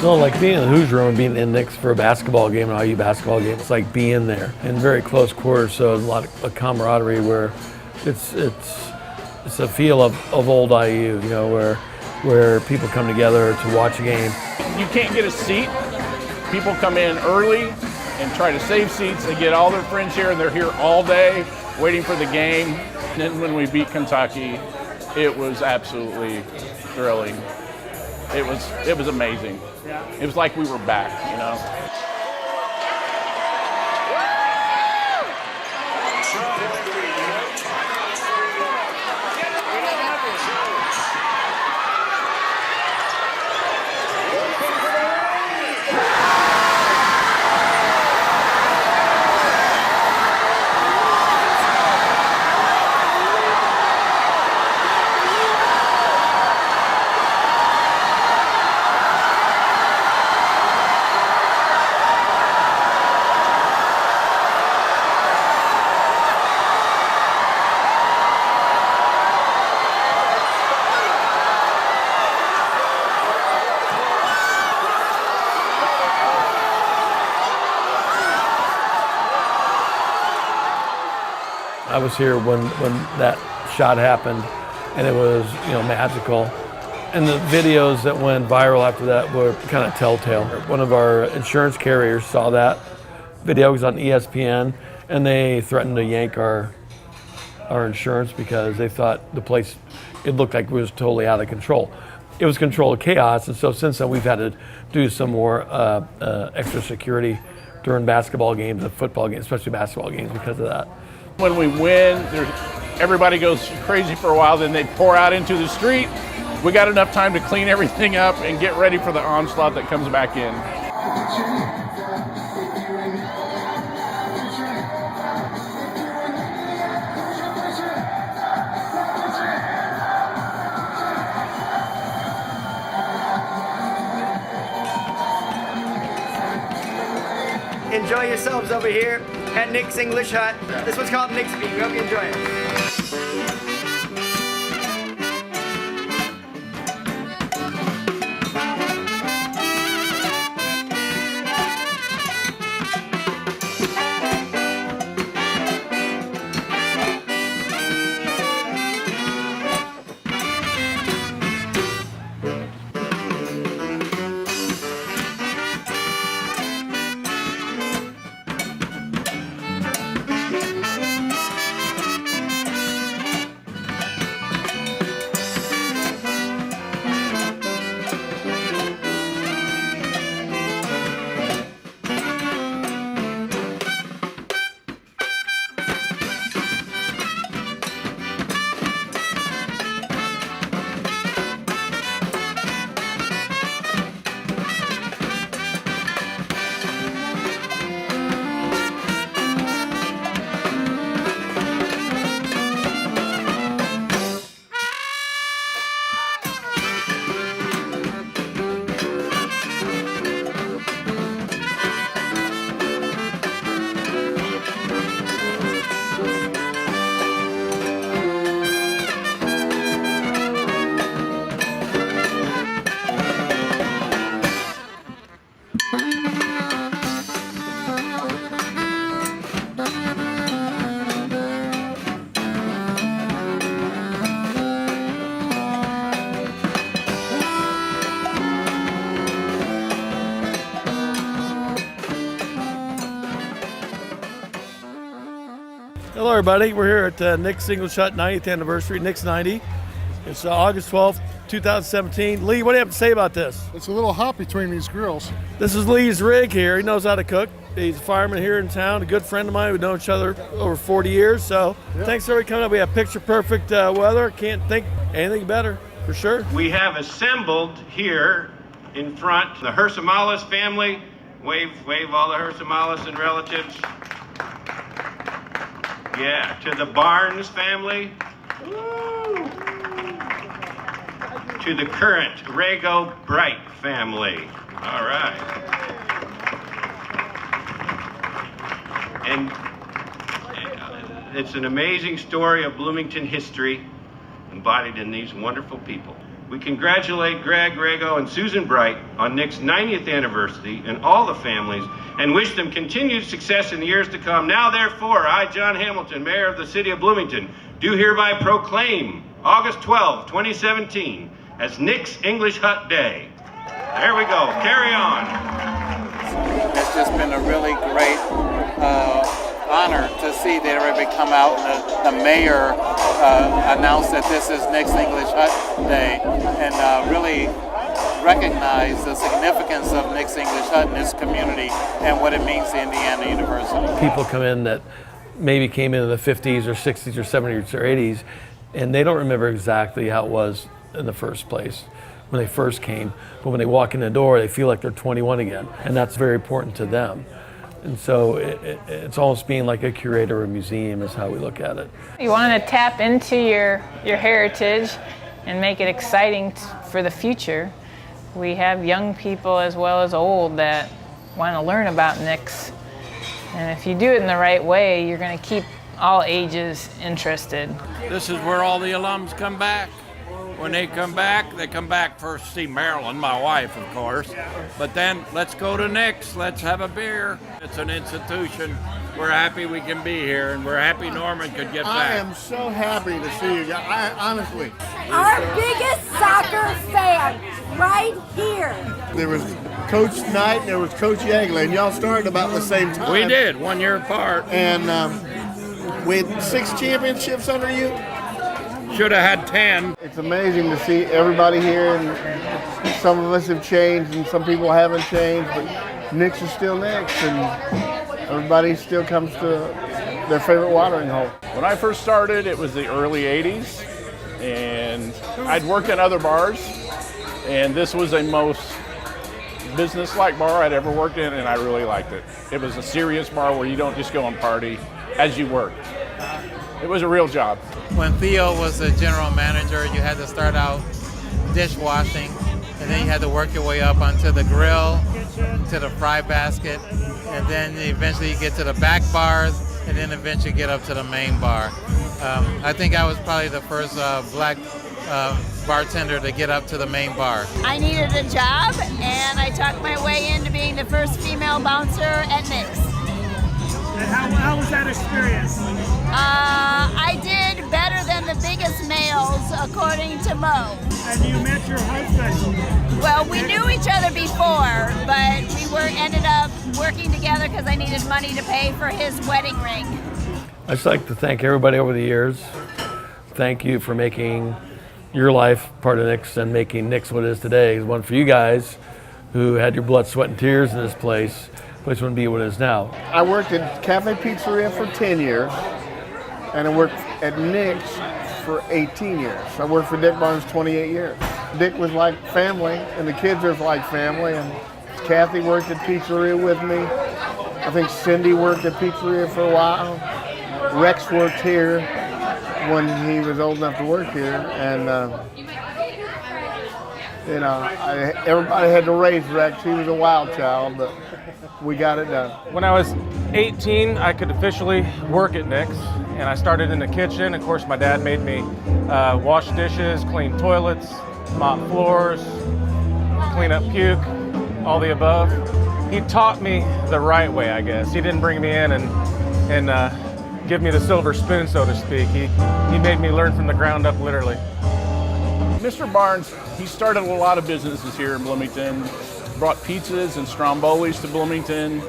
No, like being in the Hoosier Room and being in Nick's for a basketball game, an IU basketball game, it's like being there in very close quarters. So there's a lot of camaraderie where it's a feel of old IU, you know, where people come together to watch a game. You can't get a seat. People come in early and try to save seats. They get all their friends here, and they're here all day waiting for the game. And then when we beat Kentucky, it was absolutely thrilling. It was amazing. It was like we were back, you know. I was here when that shot happened, and it was, you know, magical. And the videos that went viral after that were kind of telltale. One of our insurance carriers saw that video. It was on ESPN, and they threatened to yank our insurance because they thought the place, it looked like it was totally out of control. It was controlled chaos, and so since then we've had to do some more extra security during basketball games and football games, especially basketball games, because of that. When we win, everybody goes crazy for a while, then they pour out into the street. We got enough time to clean everything up and get ready for the onslaught that comes back in. Enjoy yourselves over here at Nick's English Hut. This one's called Nick's Beat. We hope you enjoy it. Hello, everybody. We're here at Nick's English Hut 90th anniversary, Nick's 90. It's August 12th, 2017. Lee, what do you have to say about this? It's a little hot between these grills. This is Lee's rig here. He knows how to cook. He's a fireman here in town, a good friend of mine. We've known each other over 40 years. So Thanks for everybody coming up. We have picture perfect weather. Can't think anything better, for sure. We have assembled here in front the Hersamalis family. Wave all the Hersamalis and relatives. Yeah, to the Barnes family. Woo. To the current Rago Bright family. All right. And it's an amazing story of Bloomington history embodied in these wonderful people. we congratulate Greg Rago and Susan Bright on Nick's 90th anniversary and all the families, and wish them continued success in the years to come. Now, therefore, I, John Hamilton, Mayor of the City of Bloomington, do hereby proclaim August 12, 2017 as Nick's English Hut Day. There we go. Carry on. It's just been a really great honor to see that everybody come out and the mayor announced that this is Nick's English Hut Day, and really recognize the significance of Nick's English Hut in this community and what it means to Indiana University. People come in that maybe came in the 50s or 60s or 70s or 80s, and they don't remember exactly how it was in the first place when they first came, but when they walk in the door, they feel like they're 21 again, and that's very important to them. And so it's almost being like a curator or a museum is how we look at it. You want to tap into your heritage and make it exciting for the future. We have young people as well as old that want to learn about Nick's. And if you do it in the right way, you're going to keep all ages interested. This is where all the alums come back. When they come back first to see Marilyn, my wife, of course. But then let's go to Nick's, let's have a beer. It's an institution. We're happy we can be here, and we're happy Norman could get back. I am so happy to see you guys, honestly. Our biggest soccer fan, right here. There was Coach Knight and there was Coach Yeagley, and y'all started about the same time. We did, 1 year apart. And with 6 championships under you, should have had 10. it's amazing to see everybody here, and some of us have changed and some people haven't changed, but Nick's is still Nick's, and everybody still comes to their favorite watering hole. When I first started, it was the early 80s, and I'd worked in other bars, and this was the most business-like bar I'd ever worked in, and I really liked it. It was a serious bar where you don't just go and party as you work. It was a real job. When Theo was the general manager, you had to start out dishwashing, and then you had to work your way up onto the grill, to the fry basket, and then eventually you get to the back bars, and then eventually get up to the main bar. I think I was probably the first black bartender to get up to the main bar. I needed a job, and I talked my way into being the first female bouncer at Nick's. And how was that experience? I did better than the biggest males, according to Mo. And you met your husband? Well, we knew each other before, but we ended up working together because I needed money to pay for his wedding ring. I'd just like to thank everybody over the years. Thank you for making your life part of Nick's and making Nick's what it is today. One for you guys who had your blood, sweat, and tears in this place. Place wouldn't be what it is now. I worked at Cafe Pizzeria for 10 years, and I worked at Nick's for 18 years. I worked for Dick Barnes 28 years. Dick was like family, and the kids are like family, and Kathy worked at Pizzeria with me. I think Cindy worked at Pizzeria for a while. Rex worked here when he was old enough to work here, and everybody had to raise Rex. He was a wild child, but we got it done. When I was 18, I could officially work at Nick's, and I started in the kitchen. Of course, my dad made me wash dishes, clean toilets, mop floors, clean up puke, all the above. He taught me the right way, I guess. He didn't bring me in and give me the silver spoon, so to speak. He made me learn from the ground up, literally. Mr. Barnes, he started a lot of businesses here in Bloomington, brought pizzas and strombolis to Bloomington.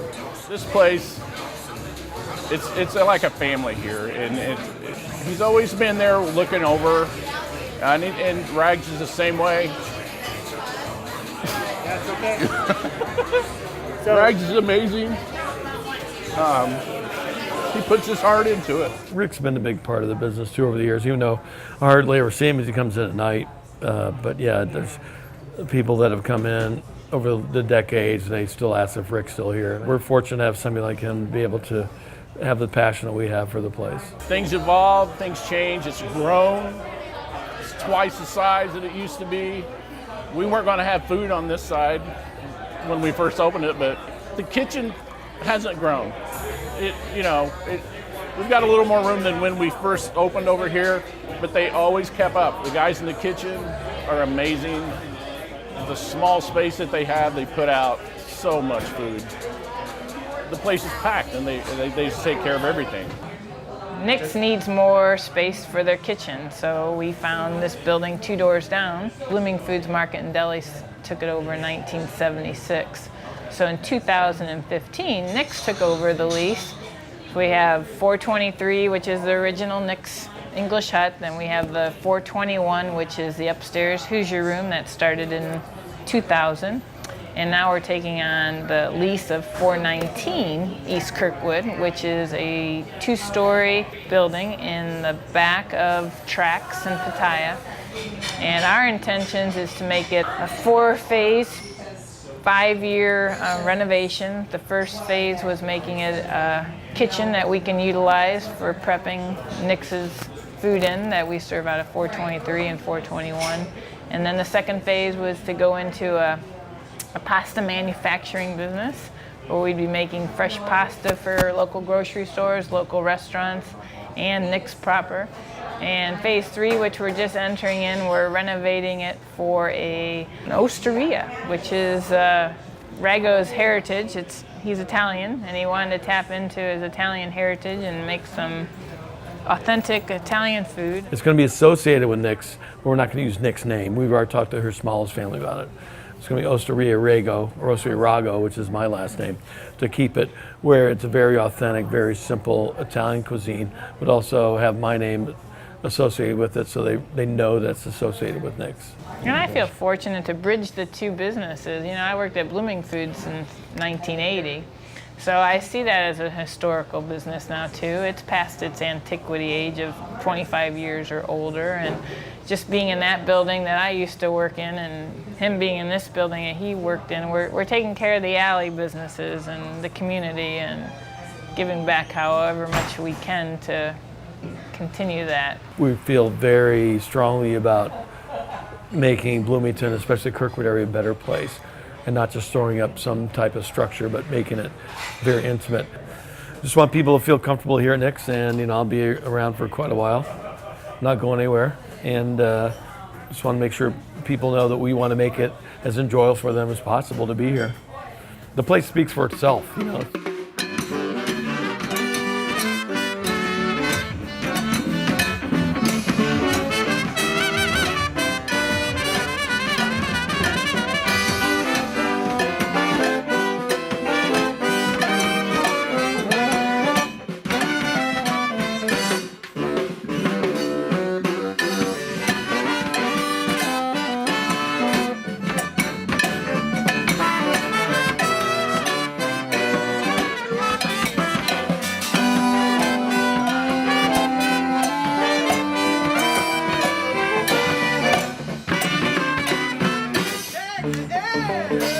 This place, it's like a family here, and he's always been there looking over, and Rags is the same way. That's okay. Rags is amazing. He puts his heart into it. Rick's been a big part of the business too over the years, even though I hardly ever see him as he comes in at night. But yeah, there's people that have come in over the decades, and they still ask if Rick's still here. We're fortunate to have somebody like him be able to have the passion that we have for the place. Things evolve, things change, it's grown. It's twice the size that it used to be. We weren't going to have food on this side when we first opened it, but the kitchen hasn't grown. We've got a little more room than when we first opened over here, but they always kept up. The guys in the kitchen, are amazing. The small space that they have, they put out so much food. The place is packed, and they just take care of everything. Nick's needs more space for their kitchen, so we found this building 2 doors down. Blooming Foods Market and Deli took it over in 1976. So in 2015, Nick's took over the lease. We have 423, which is the original Nick's English Hut. Then we have the 421, which is the upstairs Hoosier Room that started in 2000. And now we're taking on the lease of 419 East Kirkwood, which is a 2-story building in the back of Trax and Pattaya. And our intentions is to make it a 4-phase, 5-year renovation. The first phase was making it a kitchen that we can utilize for prepping Nick's food in that we serve out of 423 and 421. And then the second phase was to go into a pasta manufacturing business where we'd be making fresh pasta for local grocery stores, local restaurants, and Nick's proper. And phase 3, which we're just entering in, we're renovating it for an osteria, which is Rago's heritage. He's Italian, and he wanted to tap into his Italian heritage and make some authentic Italian food. It's going to be associated with Nick's, but we're not going to use Nick's name. We've already talked to her Smalls family about it. It's going to be Osteria Rago, or Osteria Rago, which is my last name, to keep it where it's a very authentic, very simple Italian cuisine, but also have my name associated with it so they know that's associated with Nick's. And I feel fortunate to bridge the 2 businesses. You know, I worked at Blooming Foods since 1980. So I see that as a historical business now too. It's past its antiquity age of 25 years or older, and just being in that building that I used to work in and him being in this building that he worked in, we're taking care of the alley businesses and the community and giving back however much we can to continue that. We feel very strongly about making Bloomington, especially Kirkwood area, a better place, and not just throwing up some type of structure, but making it very intimate. Just want people to feel comfortable here at Nick's, and I'll be around for quite a while, not going anywhere, and just want to make sure people know that we want to make it as enjoyable for them as possible to be here. The place speaks for itself, Hey!